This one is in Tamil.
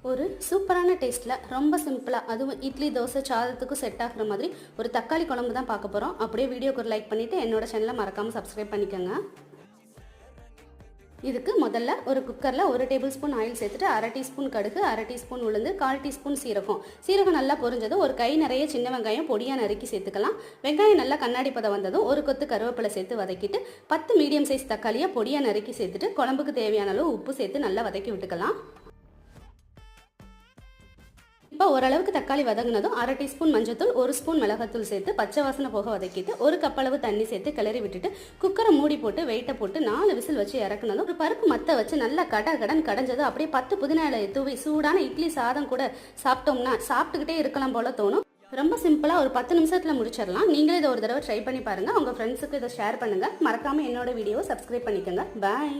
ஒரு சூப்பரான டேஸ்ட்டில் ரொம்ப சிம்பிளாக அதுவும் இட்லி தோசை சாதத்துக்கும் செட் ஆகிற மாதிரி ஒரு தக்காளி குழம்பு தான் பார்க்க போகிறோம். அப்படியே வீடியோக்கு ஒரு லைக் பண்ணிவிட்டு என்னோட சேனலை மறக்காமல் சப்ஸ்கிரைப் பண்ணிக்கோங்க. இதுக்கு முதல்ல ஒரு குக்கரில் 1 டேபிள் ஸ்பூன் ஆயில் சேர்த்துட்டு 1/2 டீஸ்பூன் கடுகு, 1/2 டீஸ்பூன் உளுந்து, 1/4 டீஸ்பூன் சீரகம் நல்லா பொரிஞ்சதும் ஒரு கை நிறைய சின்ன வெங்காயம் பொடியாக நறுக்கி சேர்த்துக்கலாம். வெங்காயம் நல்லா கண்ணாடி பதம் வந்ததும் ஒரு கொத்து கருவேப்பிலை சேர்த்து வதக்கிட்டு 10 மீடியம் சைஸ் தக்காளியை பொடியாக நறுக்கி சேர்த்துட்டு குழம்புக்கு தேவையான அளவு உப்பு சேர்த்து நல்லா வதக்கி விட்டுக்கலாம். இப்போ ஓரளவுக்கு தக்காளி வதங்கினதும் 1/2 டீஸ்பூன் மஞ்சத்தூள், 1 ஸ்பூன் மிளகாத்தூள் சேர்த்து பச்சை வாசனை போக வதக்கிட்டு 1 கப் அளவு தண்ணி சேர்த்து கிளறி விட்டுட்டு குக்கரை மூடி போட்டு வெயிட்டை போட்டு 4 விசில் வச்சு இறக்குனதும் ஒரு பருப்பு மத்த வச்சு நல்லா கடன் கடைஞ்சதும் அப்படியே 10 புதினா இலையை தூவி சூடான இட்லி சாதம் கூட சாப்பிட்டோம்னா சாப்பிட்டுக்கிட்டே இருக்கலாம் போல தோணும். ரொம்ப சிம்பிளாக ஒரு 10 நிமிஷத்தில் முடிச்சிடலாம். நீங்களே இதை ஒரு தடவை ட்ரை பண்ணி பாருங்கள். உங்கள் ஃப்ரெண்ட்ஸுக்கு இதை ஷேர் பண்ணுங்கள். மறக்காமல் என்னோட வீடியோவை சப்ஸ்கிரைப் பண்ணிக்கோங்க. பாய்.